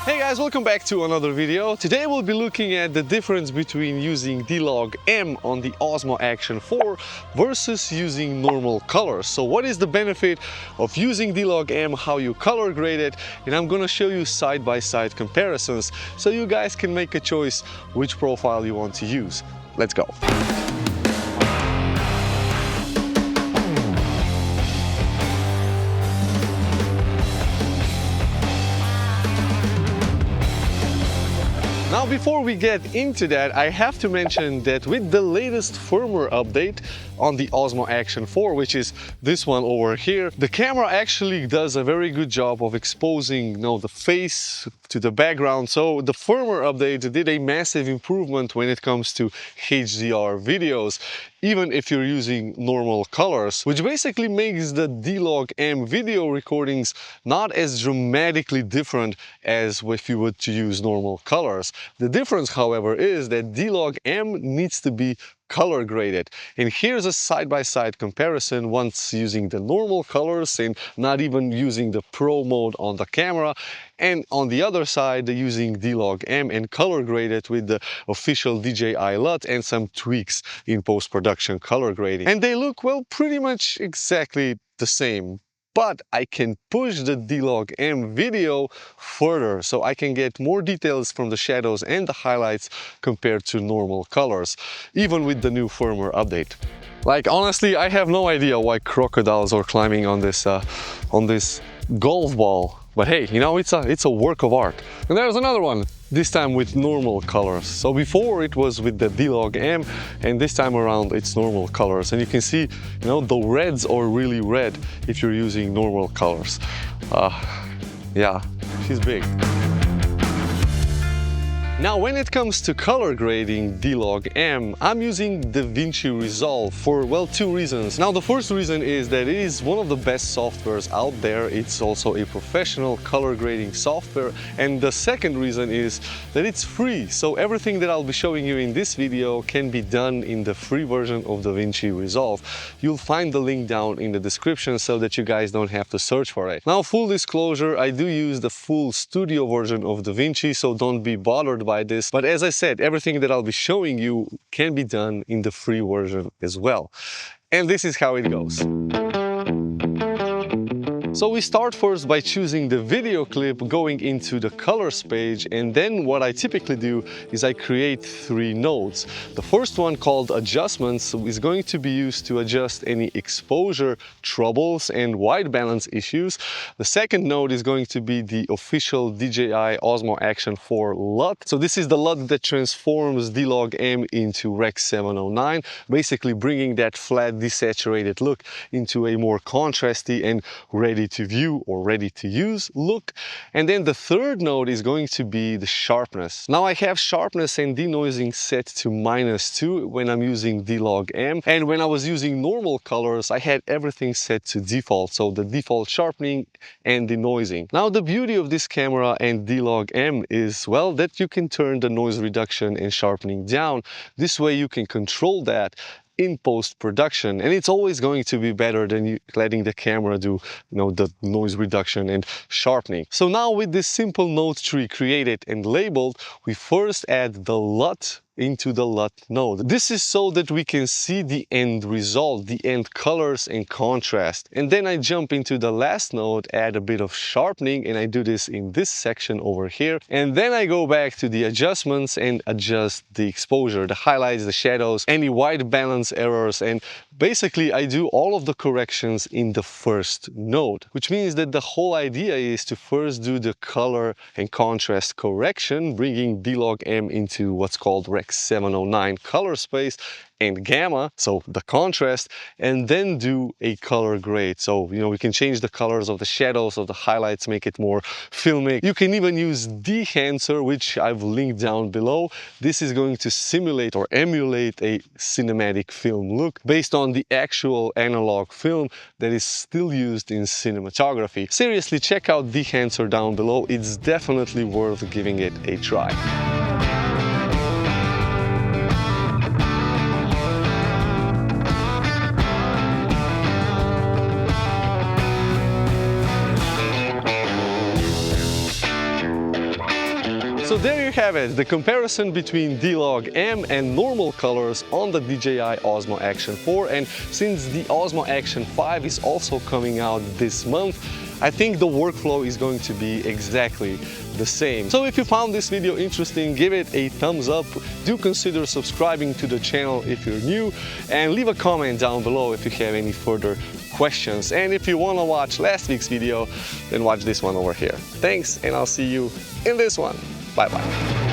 Hey guys, welcome back to another video. Today we'll be looking at the difference between using D-Log-M on the Osmo Action 4 versus using normal colors. So what is the benefit of using D-Log-M, how you color grade it, and I'm gonna show you side-by-side comparisons so you guys can make a choice which profile you want to use. Let's go. Now, before we get into that, I have to mention that with the latest firmware update on the Osmo Action 4, which is this one over here, the camera actually does a very good job of exposing, the face to the background. So the firmware update did a massive improvement when it comes to HDR videos, even if you're using normal colors, which basically makes the D-Log-M video recordings not as dramatically different as if you would to use normal colors. The difference, however, is that D-Log-M needs to be color graded. And here's a side-by-side comparison once using the normal colors and not even using the Pro mode on the camera, and on the other side using D-Log-M and color graded with the official DJI LUT and some tweaks in post-production color grading. And they look, well, pretty much exactly the same. But I can push the D-Log-M video further, so I can get more details from the shadows and the highlights compared to normal colors, even with the new firmware update. Like, honestly, I have no idea why crocodiles are climbing on this golf ball. But hey, it's a work of art. And there's another one, this time with normal colors. So before it was with the D-Log-M, and this time around it's normal colors. And you can see, the reds are really red if you're using normal colors. Yeah, she's big. Now, when it comes to color grading D-Log-M, I'm using DaVinci Resolve for, well, two reasons. Now, the first reason is that it is one of the best softwares out there. It's also a professional color grading software. And the second reason is that it's free. So everything that I'll be showing you in this video can be done in the free version of DaVinci Resolve. You'll find the link down in the description so that you guys don't have to search for it. Now, full disclosure, I do use the full studio version of DaVinci, so don't be bothered by this. But as I said, everything that I'll be showing you can be done in the free version as well. And this is how it goes. So we start first by choosing the video clip, going into the colors page, and then what I typically do is I create three nodes. The first one, called adjustments, is going to be used to adjust any exposure troubles and white balance issues. The second node is going to be the official DJI Osmo Action 4 LUT. So this is the LUT that transforms D-Log-M into Rec. 709, basically bringing that flat desaturated look into a more contrasty and ready to view or ready to use look. And then the third node is going to be the sharpness. Now I have sharpness and denoising set to -2 when I'm using D-Log-M, and when I was using normal colors I had everything set to default, so the default sharpening and denoising. Now the beauty of this camera and D-Log-M is, well, that you can turn the noise reduction and sharpening down. This way you can control that in post-production, and it's always going to be better than you letting the camera do the noise reduction and sharpening. So now with this simple node tree created and labeled, we first add the LUT into the LUT node. This is so that we can see the end result, the end colors and contrast. And then I jump into the last node, add a bit of sharpening, and I do this in this section over here. And then I go back to the adjustments and adjust the exposure, the highlights, the shadows, any white balance errors, and basically I do all of the corrections in the first node, which means that the whole idea is to first do the color and contrast correction, bringing D-Log-M into what's called Rec. 709 color space and gamma, so the contrast, and then do a color grade. So, we can change the colors of the shadows, of the highlights, make it more filmic. You can even use Dehancer, which I've linked down below. This is going to simulate or emulate a cinematic film look based on the actual analog film that is still used in cinematography. Seriously, check out Dehancer down below. It's definitely worth giving it a try. So there you have it, the comparison between D-Log M and normal colors on the DJI Osmo Action 4. And since the Osmo Action 5 is also coming out this month, I think the workflow is going to be exactly the same. So if you found this video interesting, give it a thumbs up. Do consider subscribing to the channel if you're new, and leave a comment down below if you have any further questions. And if you want to watch last week's video, then watch this one over here. Thanks, and I'll see you in this one. Bye bye.